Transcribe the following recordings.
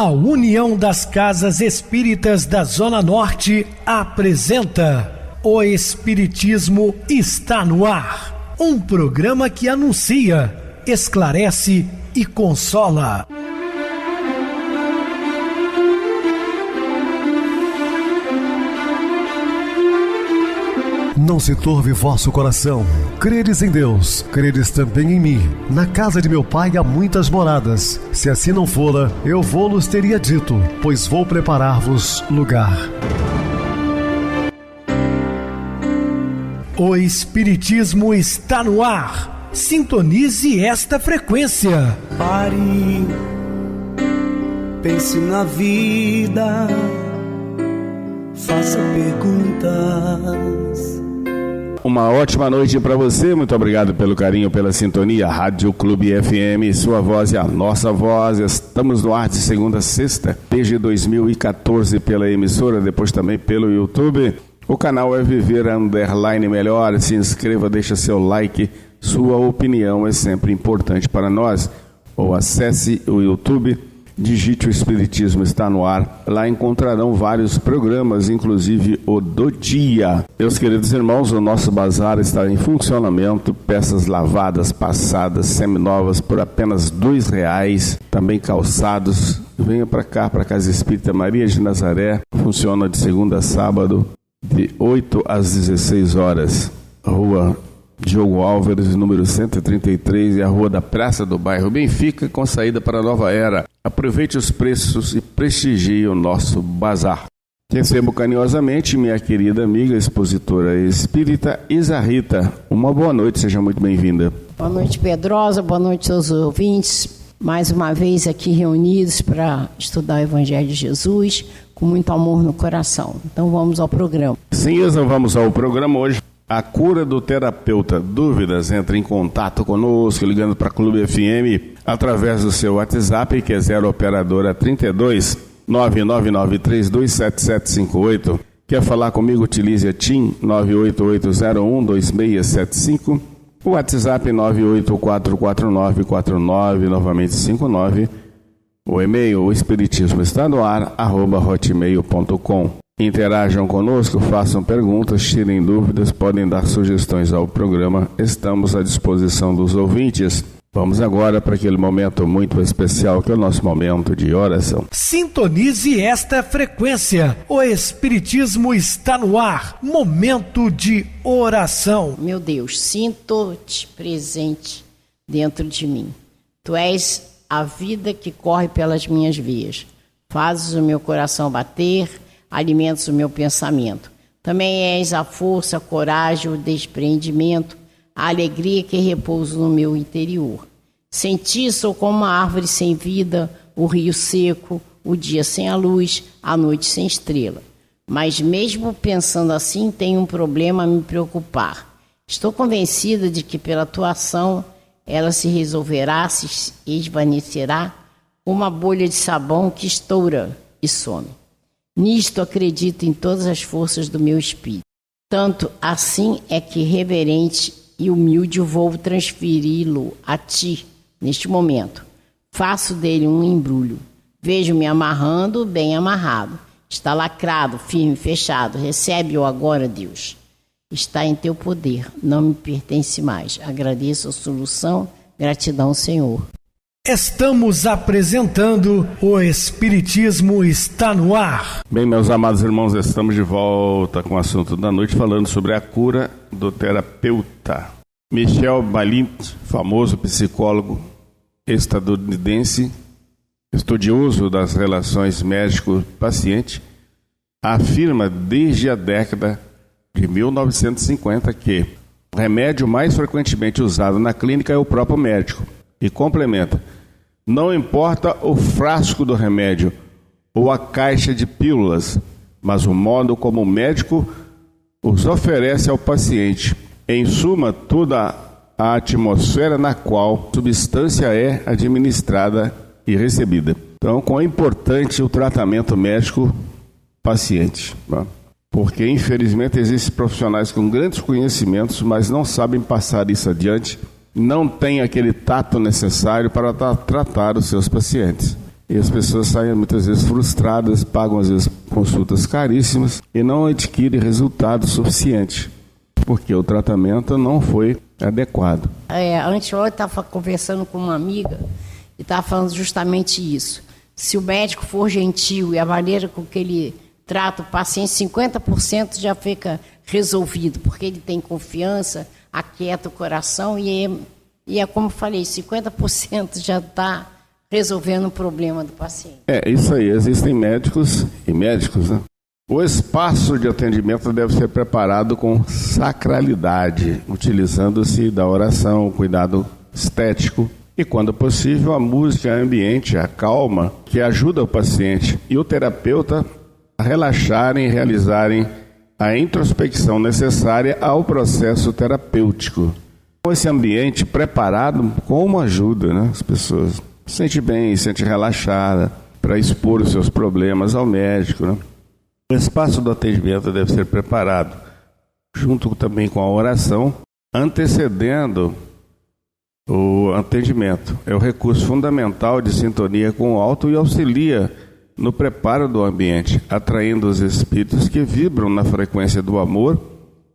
A União das Casas Espíritas da Zona Norte apresenta O Espiritismo está no ar. Um programa que anuncia, esclarece e consola. Não se turve vosso coração. Credes em Deus, credes também em mim. Na casa de meu pai há muitas moradas. Se assim não fora, eu vou-los teria dito, pois vou preparar-vos lugar. O Espiritismo está no ar. Sintonize esta frequência. Pare, pense na vida, faça perguntas. Uma ótima noite para você, muito obrigado pelo carinho, pela sintonia. Rádio Clube FM, sua voz é a nossa voz. Estamos no ar de segunda a sexta, desde 2014 pela emissora, depois também pelo YouTube. O canal é Viver _ Melhor. Se inscreva, deixa seu like, sua opinião é sempre importante para nós. Ou acesse o YouTube, digite O Espiritismo está no ar. Lá encontrarão vários programas, inclusive o do dia. Meus queridos irmãos, o nosso bazar está em funcionamento. Peças lavadas, passadas, seminovas por apenas R$2. Também calçados. Venha para cá, para a Casa Espírita Maria de Nazaré. Funciona de segunda a sábado, de 8 às 16 horas. Rua Diogo Álvares, número 133, e a Rua da Praça do Bairro Benfica, com saída para a Nova Era. Aproveite os preços e prestigie o nosso bazar. Recebo carinhosamente minha querida amiga, expositora espírita Isa Rita. Uma boa noite, seja muito bem-vinda. Boa noite, Pedrosa, boa noite aos ouvintes. Mais uma vez aqui reunidos para estudar o Evangelho de Jesus, com muito amor no coração. Então vamos ao programa. Sim, Isa, vamos ao programa hoje. A cura do terapeuta. Dúvidas? Entre em contato conosco, ligando para Clube FM, através do seu WhatsApp, que é 0 operadora 32 999327758. Quer falar comigo? Utilize a TIM 988012675. O WhatsApp 9844949, novamente 59. O e-mail, o espiritismo está no ar, @hotmail.com. Interajam conosco, façam perguntas, tirem dúvidas, podem dar sugestões ao programa. Estamos à disposição dos ouvintes. Vamos agora para aquele momento muito especial, que é o nosso momento de oração. Sintonize esta frequência. O Espiritismo está no ar. Momento de oração. Meu Deus, sinto-te presente dentro de mim. Tu és a vida que corre pelas minhas veias. Fazes o meu coração bater, alimentas o meu pensamento. Também és a força, a coragem, o despreendimento, a alegria que repousa no meu interior. Sem ti sou como uma árvore sem vida, o rio seco, o dia sem a luz, a noite sem estrela. Mas mesmo pensando assim, tenho um problema a me preocupar. Estou convencida de que pela tua ação ela se resolverá, se esvanecerá, como uma bolha de sabão que estoura e some. Nisto acredito em todas as forças do meu espírito. Tanto assim é que reverente e humilde vou transferi-lo a ti neste momento. Faço dele um embrulho. Vejo-me amarrando, bem amarrado. Está lacrado, firme, fechado. Recebe-o agora, Deus. Está em teu poder, não me pertence mais. Agradeço a solução, gratidão, Senhor. Estamos apresentando O Espiritismo está no ar. Bem, meus amados irmãos, estamos de volta com o assunto da noite, falando sobre a cura do terapeuta. Michel Balint, famoso psicólogo estadunidense, estudioso das relações médico-paciente, afirma desde a década de 1950 que o remédio mais frequentemente usado na clínica é o próprio médico. E complementa: não importa o frasco do remédio ou a caixa de pílulas, mas o modo como o médico os oferece ao paciente. Em suma, toda a atmosfera na qual a substância é administrada e recebida. Então, quão é importante o tratamento médico-paciente, né? Porque, infelizmente, existem profissionais com grandes conhecimentos, mas não sabem passar isso adiante, não têm aquele tato necessário para tratar os seus pacientes. E as pessoas saem muitas vezes frustradas, pagam às vezes consultas caríssimas e não adquirem resultado suficiente, porque o tratamento não foi adequado. Anteontem eu estava conversando com uma amiga e estava falando justamente isso. Se o médico for gentil e a maneira com que ele trata o paciente, 50% já fica resolvido, porque ele tem confiança, aquieta o coração e é como eu falei, 50% já está resolvendo o problema do paciente. Isso aí. Existem médicos e médicos, né? O espaço de atendimento deve ser preparado com sacralidade, utilizando-se da oração, cuidado estético e, quando possível, a música ambiente, a calma, que ajuda o paciente e o terapeuta a relaxarem e realizarem a introspecção necessária ao processo terapêutico. Com esse ambiente preparado, como ajuda, né? As pessoas se sentem bem, se sentem relaxadas para expor os seus problemas ao médico, né? O espaço do atendimento deve ser preparado, junto também com a oração, antecedendo o atendimento. É o recurso fundamental de sintonia com o alto e auxilia no preparo do ambiente, atraindo os espíritos que vibram na frequência do amor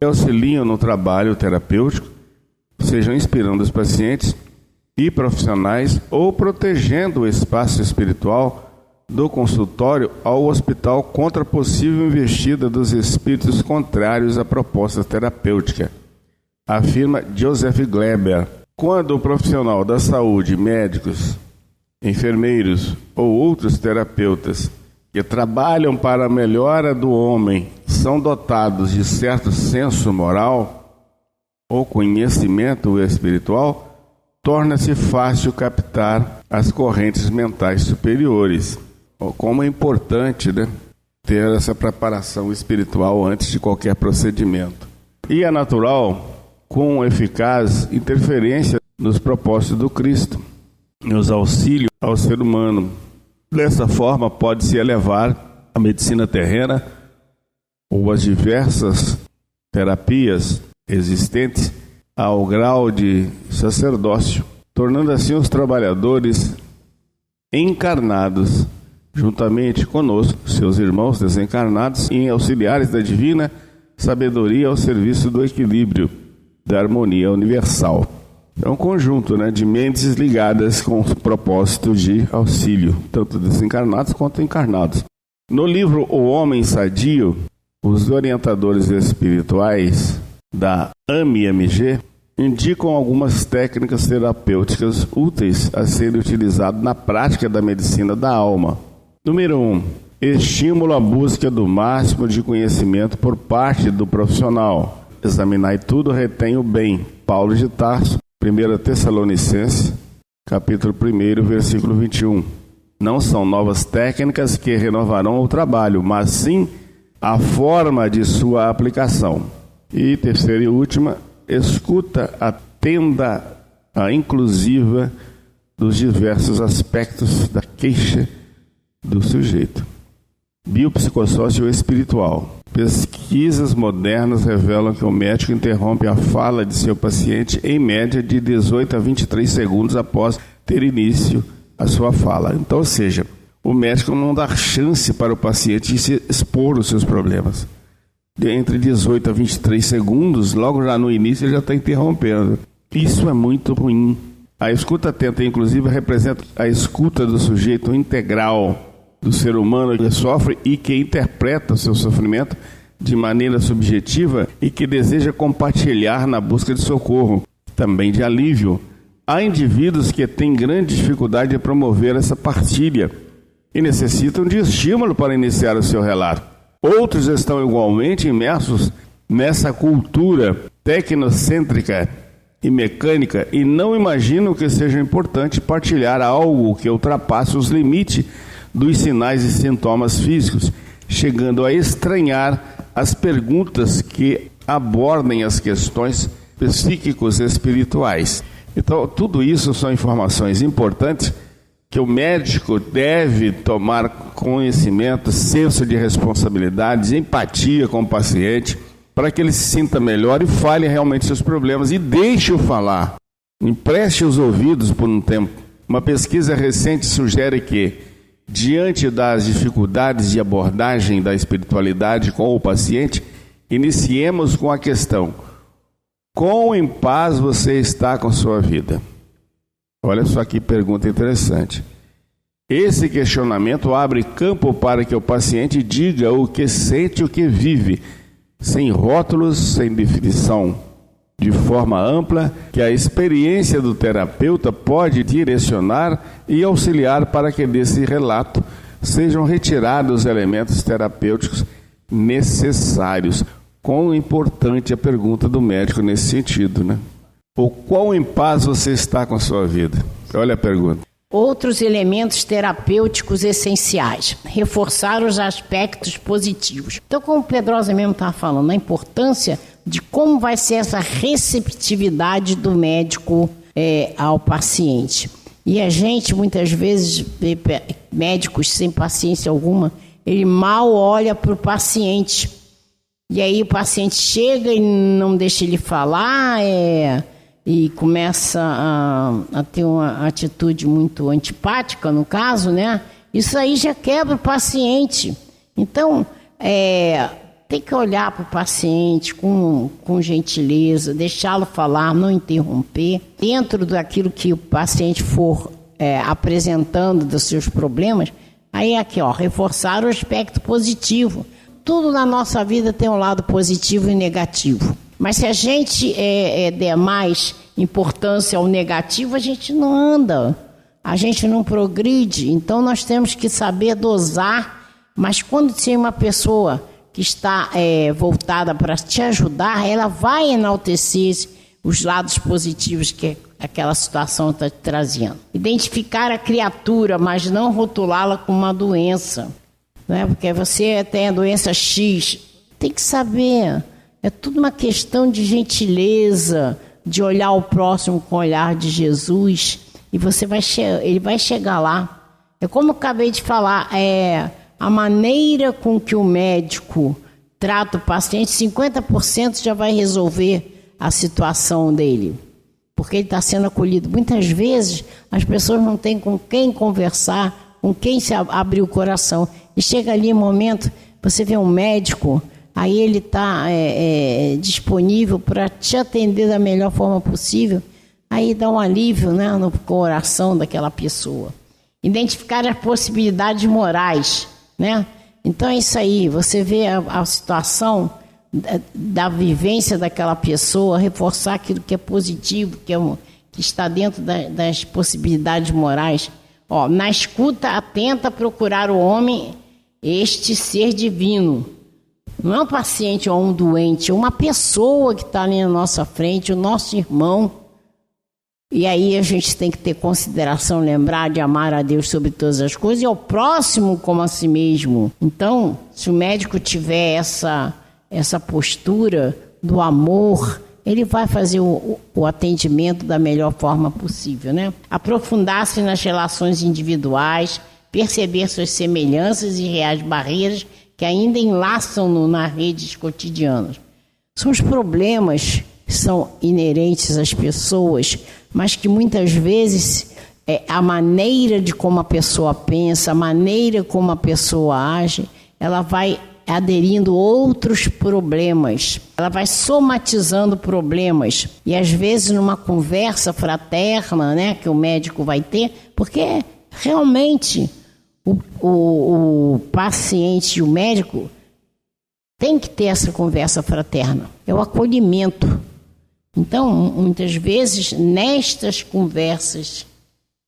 e auxiliam no trabalho terapêutico, sejam inspirando os pacientes e profissionais ou protegendo o espaço espiritual do consultório ao hospital contra a possível investida dos espíritos contrários à proposta terapêutica, afirma Joseph Gleber. Quando o profissional da saúde, médicos, enfermeiros ou outros terapeutas que trabalham para a melhora do homem são dotados de certo senso moral ou conhecimento espiritual, torna-se fácil captar as correntes mentais superiores. Como é importante, né, ter essa preparação espiritual antes de qualquer procedimento. E é natural, com eficaz interferência nos propósitos do Cristo, nos auxílios ao ser humano. Dessa forma, pode-se elevar a medicina terrena ou as diversas terapias existentes ao grau de sacerdócio, tornando assim os trabalhadores encarnados, juntamente conosco, seus irmãos desencarnados, em auxiliares da divina sabedoria ao serviço do equilíbrio, da harmonia universal. É um conjunto, né, de mentes ligadas com o propósito de auxílio, tanto desencarnados quanto encarnados. No livro O Homem Sadio, os orientadores espirituais da AMI-MG indicam algumas técnicas terapêuticas úteis a serem utilizadas na prática da medicina da alma. Número 1. Estímulo à busca do máximo de conhecimento por parte do profissional. Examinai tudo, retém o bem. Paulo de Tarso, 1 Tessalonicenses, capítulo 1, versículo 21. Não são novas técnicas que renovarão o trabalho, mas sim a forma de sua aplicação. E terceira e última, escuta atenda a inclusiva dos diversos aspectos da queixa do sujeito. Biopsicossócio espiritual. Pesquisas modernas revelam que o médico interrompe a fala de seu paciente em média de 18 a 23 segundos após ter início a sua fala. Então, ou seja, o médico não dá chance para o paciente se expor os seus problemas. Entre 18 a 23 segundos, logo já no início, ele já está interrompendo. Isso é muito ruim. A escuta atenta, inclusive, representa a escuta do sujeito integral, do ser humano que sofre e que interpreta o seu sofrimento de maneira subjetiva e que deseja compartilhar na busca de socorro, também de alívio. Há indivíduos que têm grande dificuldade de promover essa partilha e necessitam de estímulo para iniciar o seu relato. Outros estão igualmente imersos nessa cultura tecnocêntrica e mecânica e não imaginam que seja importante partilhar algo que ultrapasse os limites dos sinais e sintomas físicos, chegando a estranhar as perguntas que abordem as questões psíquicos espirituais. Então, tudo isso são informações importantes que o médico deve tomar conhecimento, senso de responsabilidade, empatia com o paciente, para que ele se sinta melhor e fale realmente seus problemas e deixe-o falar. Empreste os ouvidos por um tempo. Uma pesquisa recente sugere que Diante das dificuldades de abordagem da espiritualidade com o paciente, iniciemos com a questão: quão em paz você está com sua vida? Olha só que pergunta interessante. Esse questionamento abre campo para que o paciente diga o que sente, o que vive, sem rótulos, sem definição, de forma ampla, que a experiência do terapeuta pode direcionar e auxiliar para que desse relato sejam retirados os elementos terapêuticos necessários. Quão importante a pergunta do médico nesse sentido, né? O quão em paz você está com a sua vida? Olha a pergunta. Outros elementos terapêuticos essenciais. Reforçar os aspectos positivos. Então, como o Pedrosa mesmo estava falando, a importância de como vai ser essa receptividade do médico ao paciente. E a gente, muitas vezes, médicos sem paciência alguma, ele mal olha para o paciente. E aí o paciente chega e não deixa ele falar, e começa a ter uma atitude muito antipática, no caso, né? Isso aí já quebra o paciente. Então, tem que olhar para o paciente com gentileza, deixá-lo falar, não interromper. Dentro daquilo que o paciente for apresentando dos seus problemas, aí aqui, reforçar o aspecto positivo. Tudo na nossa vida tem um lado positivo e negativo. Mas se a gente der mais importância ao negativo, a gente não anda, a gente não progride. Então nós temos que saber dosar, mas quando tem uma pessoa que está voltada para te ajudar, ela vai enaltecer os lados positivos que aquela situação está trazendo. Identificar a criatura, mas não rotulá-la com uma doença. Né? Porque você tem a doença X, tem que saber. É tudo uma questão de gentileza, de olhar o próximo com o olhar de Jesus, e ele vai chegar lá. É como eu acabei de falar, a maneira com que o médico trata o paciente, 50% já vai resolver a situação dele, porque ele está sendo acolhido. Muitas vezes as pessoas não têm com quem conversar, com quem se abrir o coração, e chega ali um momento, você vê um médico, aí ele está disponível para te atender da melhor forma possível, aí dá um alívio, né, no coração daquela pessoa. Identificar as possibilidades morais, né? Então é isso aí, você vê a situação da vivência daquela pessoa, reforçar aquilo que é positivo, que está dentro das possibilidades morais. Na escuta atenta, procurar o homem, este ser divino. Não é um paciente ou um doente, é uma pessoa que está ali na nossa frente, o nosso irmão. E aí a gente tem que ter consideração, lembrar de amar a Deus sobre todas as coisas e ao próximo como a si mesmo. Então, se o médico tiver essa postura do amor, ele vai fazer o atendimento da melhor forma possível, né? Aprofundar-se nas relações individuais, perceber suas semelhanças e reais barreiras que ainda enlaçam-no nas redes cotidianas. São os problemas que são inerentes às pessoas, mas que muitas vezes a maneira de como a pessoa pensa, a maneira como a pessoa age, ela vai aderindo outros problemas, ela vai somatizando problemas. E às vezes numa conversa fraterna, né, que o médico vai ter, porque realmente o paciente e o médico tem que ter essa conversa fraterna, é o acolhimento. Então, muitas vezes, nestas conversas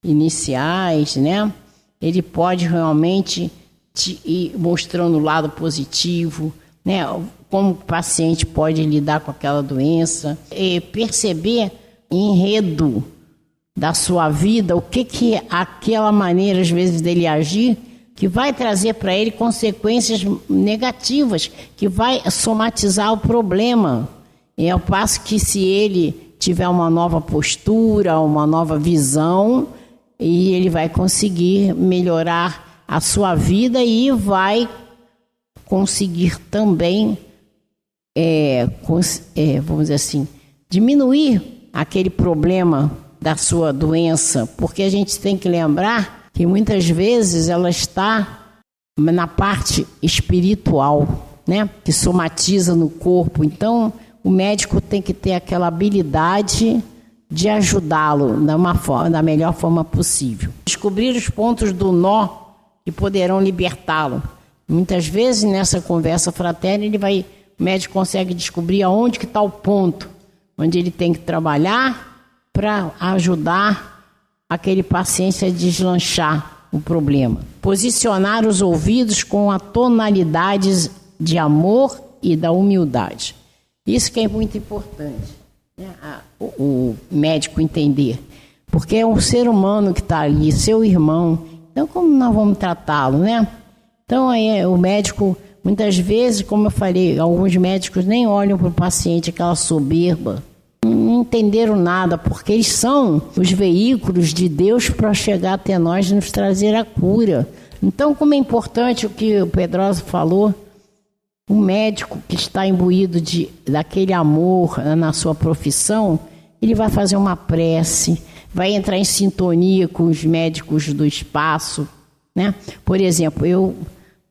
iniciais, né, ele pode realmente te ir mostrando o lado positivo, né, como o paciente pode lidar com aquela doença, e perceber enredo da sua vida, o que aquela maneira, às vezes, dele agir, que vai trazer para ele consequências negativas, que vai somatizar o problema. E ao passo que se ele tiver uma nova postura, uma nova visão, e ele vai conseguir melhorar a sua vida e vai conseguir também, vamos dizer assim, diminuir aquele problema da sua doença, porque a gente tem que lembrar que muitas vezes ela está na parte espiritual, né? Que somatiza no corpo. Então, o médico tem que ter aquela habilidade de ajudá-lo da melhor forma possível. Descobrir os pontos do nó que poderão libertá-lo. Muitas vezes, nessa conversa fraterna, o médico consegue descobrir aonde que está o ponto, onde ele tem que trabalhar para ajudar aquele paciente a deslanchar o problema. Posicionar os ouvidos com a tonalidade de amor e da humildade. Isso que é muito importante, né? O médico entender. Porque é um ser humano que está ali, seu irmão. Então, como nós vamos tratá-lo, né? Então, aí, o médico, muitas vezes, como eu falei, alguns médicos nem olham para o paciente, aquela soberba. Não entenderam nada, porque eles são os veículos de Deus para chegar até nós e nos trazer a cura. Então, como é importante o que o Pedrosa falou, o médico que está imbuído daquele amor na sua profissão, ele vai fazer uma prece, vai entrar em sintonia com os médicos do espaço, né? Por exemplo, eu,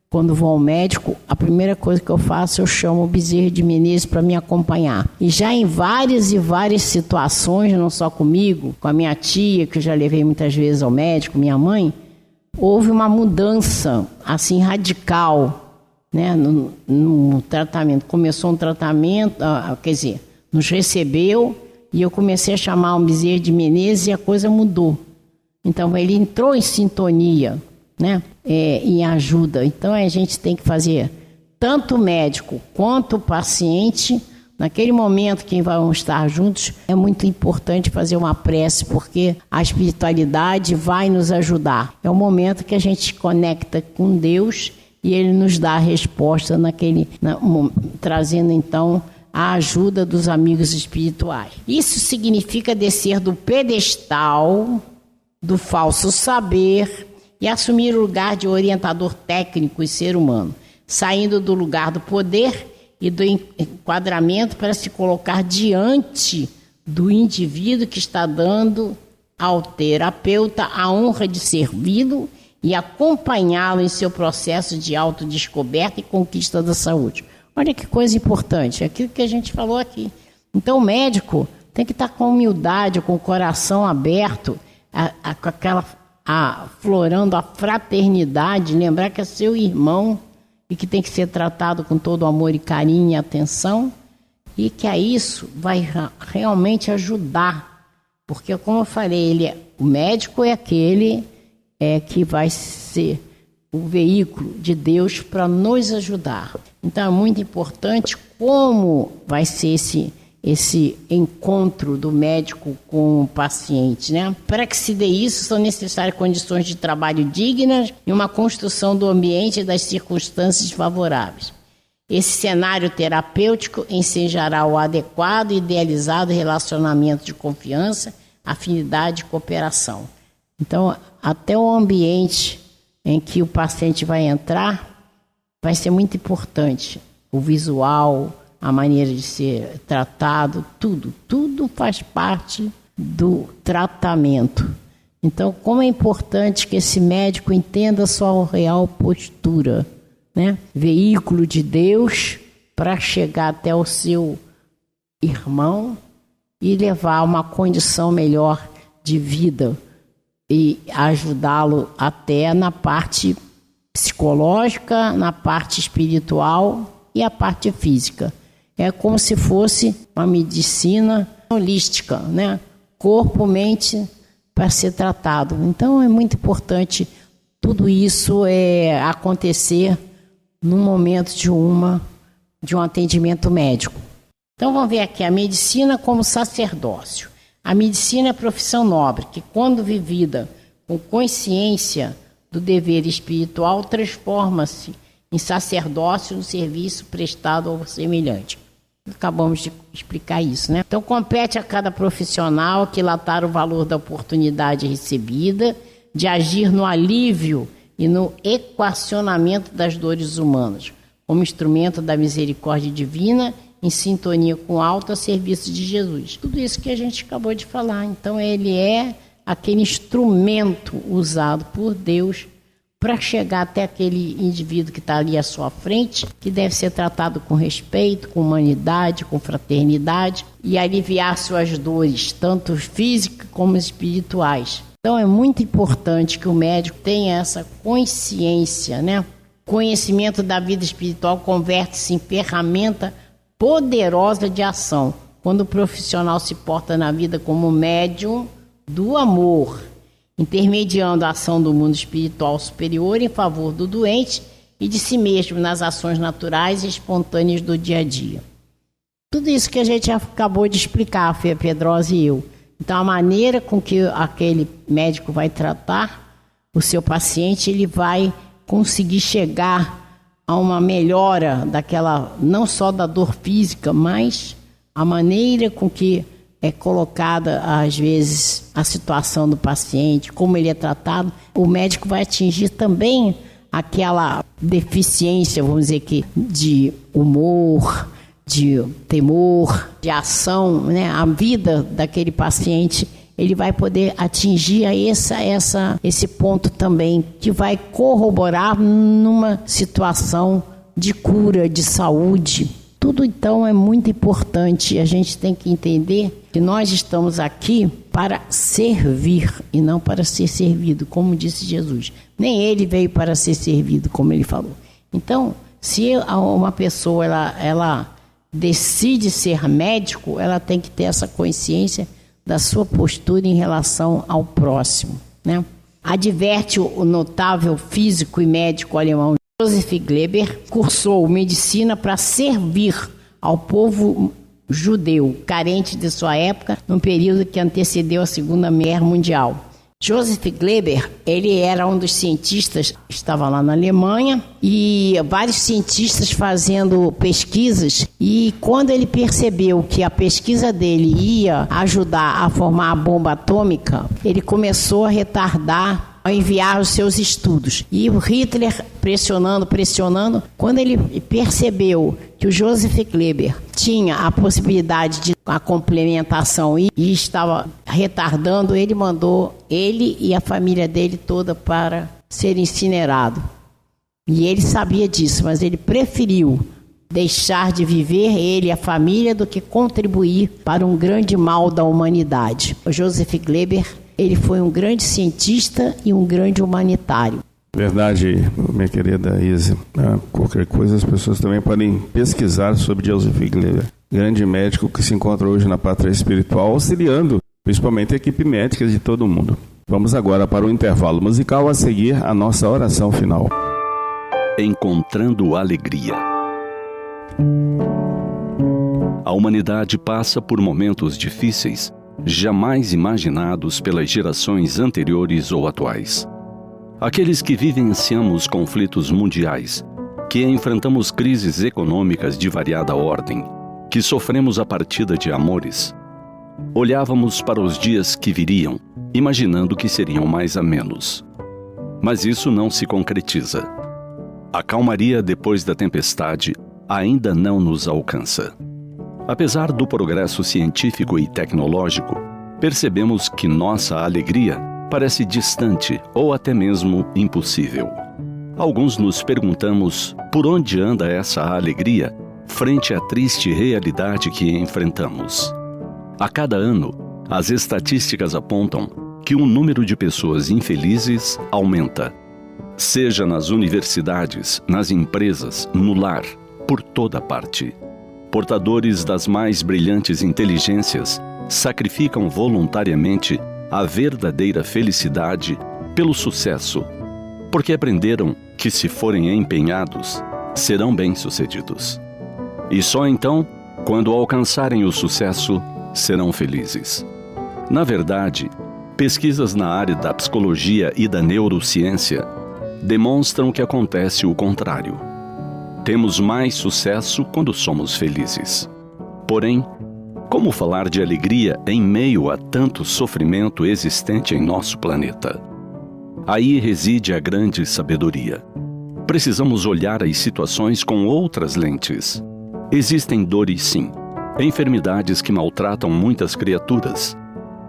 quando vou ao médico, a primeira coisa que eu faço, eu chamo o Bezerra de Menezes para me acompanhar. E já em várias e várias situações, não só comigo, com a minha tia, que eu já levei muitas vezes ao médico, minha mãe, houve uma mudança, assim, radical, né, no tratamento. Começou um tratamento, nos recebeu e eu comecei a chamar o Bezerra de Menezes e a coisa mudou. Então ele entrou em sintonia, né, em ajuda. Então a gente tem que fazer, tanto o médico quanto o paciente, naquele momento que vão estar juntos, é muito importante fazer uma prece, porque a espiritualidade vai nos ajudar. É o momento que a gente se conecta com Deus e Ele nos dá a resposta trazendo então a ajuda dos amigos espirituais. Isso significa descer do pedestal do falso saber e assumir o lugar de orientador técnico e ser humano, saindo do lugar do poder e do enquadramento para se colocar diante do indivíduo que está dando ao terapeuta a honra de servi-lo e acompanhá-lo em seu processo de autodescoberta e conquista da saúde. Olha que coisa importante, é aquilo que a gente falou aqui. Então o médico tem que estar com humildade, com o coração aberto, aflorando a fraternidade, lembrar que é seu irmão e que tem que ser tratado com todo amor e carinho e atenção, e que a isso vai realmente ajudar. Porque, como eu falei, o médico é aquele que vai ser o veículo de Deus para nos ajudar. Então é muito importante como vai ser esse encontro do médico com o paciente, né? Para que se dê isso, são necessárias condições de trabalho dignas e uma construção do ambiente e das circunstâncias favoráveis. Esse cenário terapêutico ensejará o adequado e idealizado relacionamento de confiança, afinidade e cooperação. Então, até o ambiente em que o paciente vai entrar vai ser muito importante. O visual, a maneira de ser tratado, tudo faz parte do tratamento. Então, como é importante que esse médico entenda a sua real postura, né? Veículo de Deus para chegar até o seu irmão e levar a uma condição melhor de vida e ajudá-lo até na parte psicológica, na parte espiritual e a parte física. É como se fosse uma medicina holística, né? Corpo, mente, para ser tratado. Então é muito importante tudo isso acontecer num momento de um atendimento médico. Então vamos ver aqui a medicina como sacerdócio. A medicina é profissão nobre, que quando vivida com consciência do dever espiritual, transforma-se em sacerdócio no serviço prestado ao semelhante. Acabamos de explicar isso, né? Então compete a cada profissional quilatar o valor da oportunidade recebida, de agir no alívio e no equacionamento das dores humanas, como instrumento da misericórdia divina, em sintonia com o alto a serviço de Jesus. Tudo isso que a gente acabou de falar. Então ele é aquele instrumento usado por Deus para chegar até aquele indivíduo que está ali à sua frente, que deve ser tratado com respeito, com humanidade, com fraternidade e aliviar suas dores, tanto físicas como espirituais. Então é muito importante que o médico tenha essa consciência, né? Conhecimento da vida espiritual converte-se em ferramenta poderosa de ação, quando o profissional se porta na vida como médium do amor, intermediando a ação do mundo espiritual superior em favor do doente e de si mesmo nas ações naturais e espontâneas do dia a dia. Tudo isso que a gente acabou de explicar, a Fê Pedrosa e eu. Então, a maneira com que aquele médico vai tratar o seu paciente, ele vai conseguir chegar a uma melhora daquela, não só da dor física, mas a maneira com que é colocada, às vezes, a situação do paciente, como ele é tratado. O médico vai atingir também aquela deficiência, vamos dizer que, de humor, de temor, de ação, né? A vida daquele paciente, ele vai poder atingir esse ponto também, que vai corroborar numa situação de cura, de saúde. Tudo, então, é muito importante. A gente tem que entender que nós estamos aqui para servir e não para ser servido, como disse Jesus. Nem ele veio para ser servido, como ele falou. Então, se uma pessoa ela decide ser médico, ela tem que ter essa consciência da sua postura em relação ao próximo, né? Adverte o notável físico e médico alemão Joseph Gleber, cursou medicina para servir ao povo judeu, carente de sua época, no período que antecedeu a Segunda Guerra Mundial. Joseph Gleber, ele era um dos cientistas, estava lá na Alemanha, e vários cientistas fazendo pesquisas, e quando ele percebeu que a pesquisa dele ia ajudar a formar a bomba atômica, ele começou a retardar, a enviar os seus estudos. E o Hitler pressionando, quando ele percebeu que o Joseph Gleber tinha a possibilidade de a complementação e estava retardando, ele mandou ele e a família dele toda para ser incinerado. E ele sabia disso, mas ele preferiu deixar de viver, ele e a família, do que contribuir para um grande mal da humanidade. O Joseph Gleber, ele foi um grande cientista e um grande humanitário. Verdade, minha querida Isa. Qualquer coisa, as pessoas também podem pesquisar sobre Joseph Gleber, grande médico que se encontra hoje na pátria espiritual, auxiliando principalmente a equipe médica de todo mundo. Vamos agora para o intervalo musical, a seguir a nossa oração final. Encontrando alegria. A humanidade passa por momentos difíceis, jamais imaginados pelas gerações anteriores ou atuais. Aqueles que vivenciamos conflitos mundiais, que enfrentamos crises econômicas de variada ordem, que sofremos a partida de amores, olhávamos para os dias que viriam, imaginando que seriam mais amenos. Mas isso não se concretiza. A calmaria depois da tempestade ainda não nos alcança. Apesar do progresso científico e tecnológico, percebemos que nossa alegria parece distante ou até mesmo impossível. Alguns nos perguntamos por onde anda essa alegria frente à triste realidade que enfrentamos. A cada ano, as estatísticas apontam que o número de pessoas infelizes aumenta, seja nas universidades, nas empresas, no lar, por toda parte. Portadores das mais brilhantes inteligências sacrificam voluntariamente a verdadeira felicidade pelo sucesso, porque aprenderam que, se forem empenhados, serão bem-sucedidos. E só então, quando alcançarem o sucesso, serão felizes. Na verdade, pesquisas na área da psicologia e da neurociência demonstram que acontece o contrário. Temos mais sucesso quando somos felizes. Porém, como falar de alegria em meio a tanto sofrimento existente em nosso planeta? Aí reside a grande sabedoria. Precisamos olhar as situações com outras lentes. Existem dores, sim, enfermidades que maltratam muitas criaturas.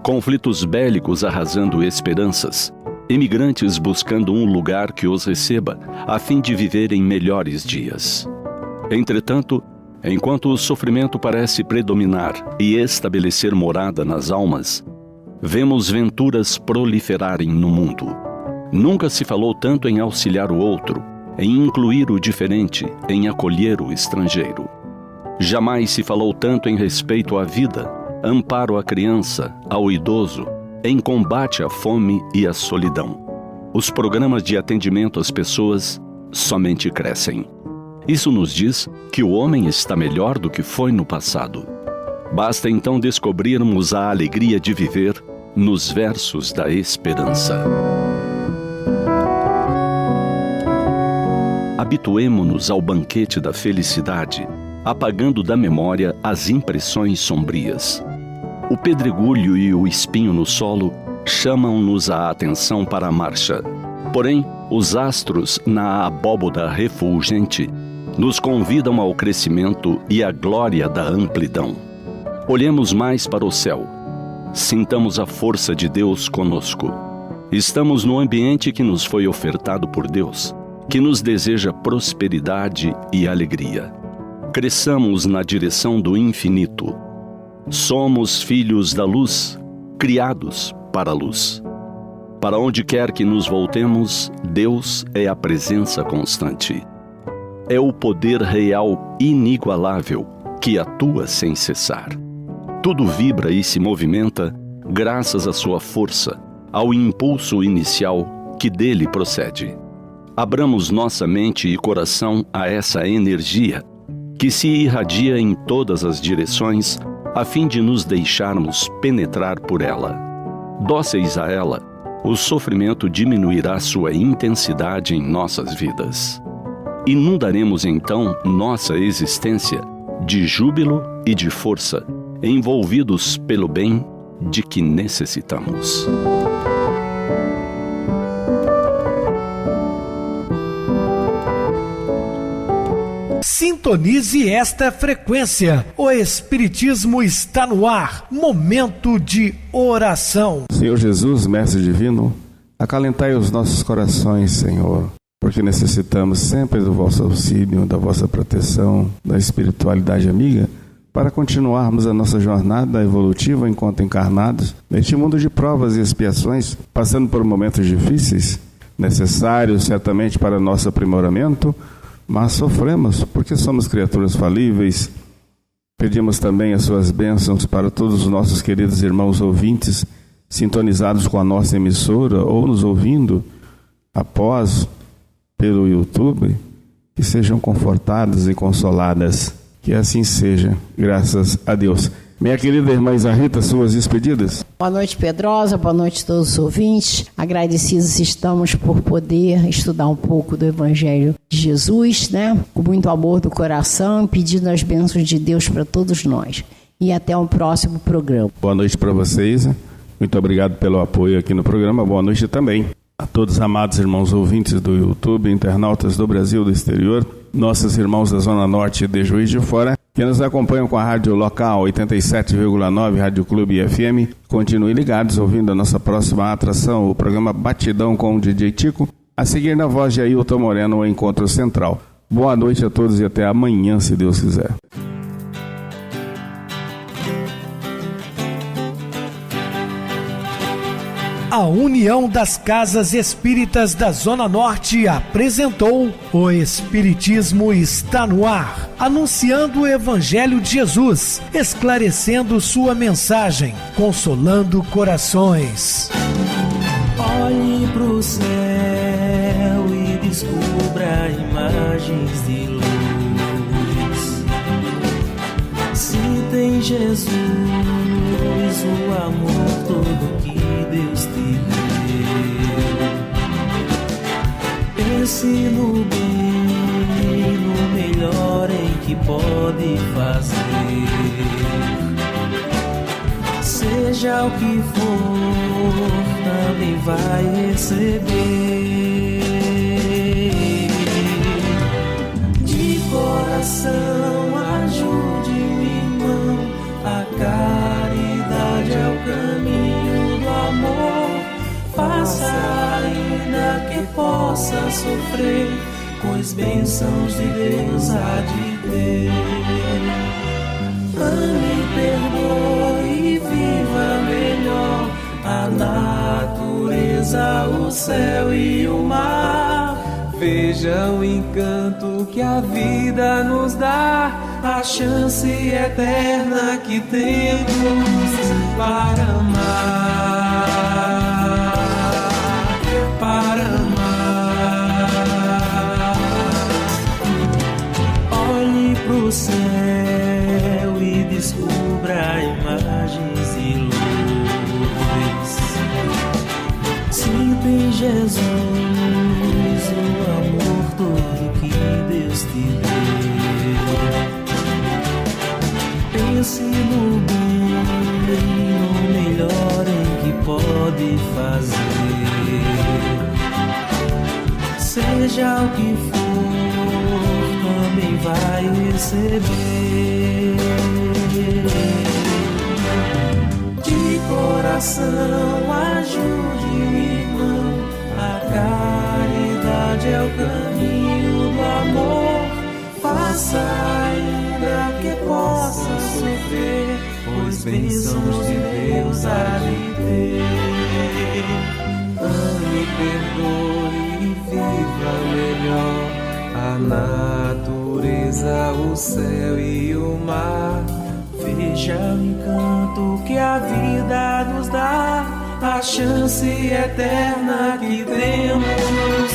conflitos bélicos arrasando esperanças, imigrantes buscando um lugar que os receba, a fim de viverem melhores dias. Entretanto, enquanto o sofrimento parece predominar e estabelecer morada nas almas, vemos venturas proliferarem no mundo. Nunca se falou tanto em auxiliar o outro, em incluir o diferente, em acolher o estrangeiro. Jamais se falou tanto em respeito à vida, amparo à criança, ao idoso, em combate à fome e à solidão. Os programas de atendimento às pessoas somente crescem. Isso nos diz que o homem está melhor do que foi no passado. Basta então descobrirmos a alegria de viver nos versos da esperança. Habituemo-nos ao banquete da felicidade, apagando da memória as impressões sombrias. O pedregulho e o espinho no solo chamam-nos a atenção para a marcha. Porém, os astros na abóboda refulgente nos convidam ao crescimento e à glória da amplidão. Olhemos mais para o céu. Sintamos a força de Deus conosco. Estamos no ambiente que nos foi ofertado por Deus, que nos deseja prosperidade e alegria. Cresçamos na direção do infinito. Somos filhos da luz, criados para a luz. Para onde quer que nos voltemos, Deus é a presença constante. É o poder real inigualável que atua sem cessar. Tudo vibra e se movimenta graças à sua força, ao impulso inicial que dele procede. Abramos nossa mente e coração a essa energia que se irradia em todas as direções a fim de nos deixarmos penetrar por ela. Dóceis a ela, o sofrimento diminuirá sua intensidade em nossas vidas. Inundaremos então nossa existência de júbilo e de força, envolvidos pelo bem de que necessitamos. Sintonize esta frequência. O Espiritismo está no ar. Momento de oração. Senhor Jesus, Mestre Divino, acalentai os nossos corações, Senhor, porque necessitamos sempre do vosso auxílio, da vossa proteção, da espiritualidade amiga, para continuarmos a nossa jornada evolutiva enquanto encarnados, neste mundo de provas e expiações, passando por momentos difíceis, necessários certamente para nosso aprimoramento, mas sofremos porque somos criaturas falíveis. Pedimos também as suas bênçãos para todos os nossos queridos irmãos ouvintes, sintonizados com a nossa emissora ou nos ouvindo após pelo YouTube, que sejam confortadas e consoladas. Que assim seja, graças a Deus. Minha querida irmã Isarrita, suas despedidas. Boa noite, Pedrosa, boa noite a todos os ouvintes. Agradecidos estamos por poder estudar um pouco do Evangelho de Jesus, né? Com muito amor do coração, pedindo as bênçãos de Deus para todos nós. E até um próximo programa. Boa noite para vocês. Muito obrigado pelo apoio aqui no programa. Boa noite também a todos os amados irmãos ouvintes do YouTube, internautas do Brasil e do exterior, nossos irmãos da Zona Norte de Juiz de Fora, que nos acompanham com a rádio local 87,9 Rádio Clube FM. Continuem ligados ouvindo a nossa próxima atração, o programa Batidão com o DJ Tico, a seguir na voz de Ailton Moreno, o Encontro Central. Boa noite a todos e até amanhã, se Deus quiser. A União das Casas Espíritas da Zona Norte apresentou O Espiritismo está no ar, anunciando o Evangelho de Jesus, esclarecendo sua mensagem, consolando corações. Olhe pro céu e descubra imagens de luz. Se tem Jesus, o amor todo que Deus te deu. Pense no bem, no melhor em que pode fazer. Seja o que for, também vai receber. De coração, ajude o irmão, a caridade é o caminho. que possa sofrer, pois bênçãos de Deus há de ter. Ame, perdoe e viva melhor a natureza, o céu e o mar. Veja o encanto que a vida nos dá, a chance eterna que temos para amar, para amar. Olhe pro céu e descubra imagens e luz. Sinta em Jesus o amor todo que Deus te deu. Pense no bem, no melhor em que pode fazer. Seja o que for, também vai receber. De coração ajude o irmão, a caridade é o caminho do amor. Faça ainda que possa sofrer, pois bênçãos de Deus há de ter. Ame, perdoe e viva melhor a natureza, o céu e o mar. Veja o encanto que a vida nos dá, a chance eterna que temos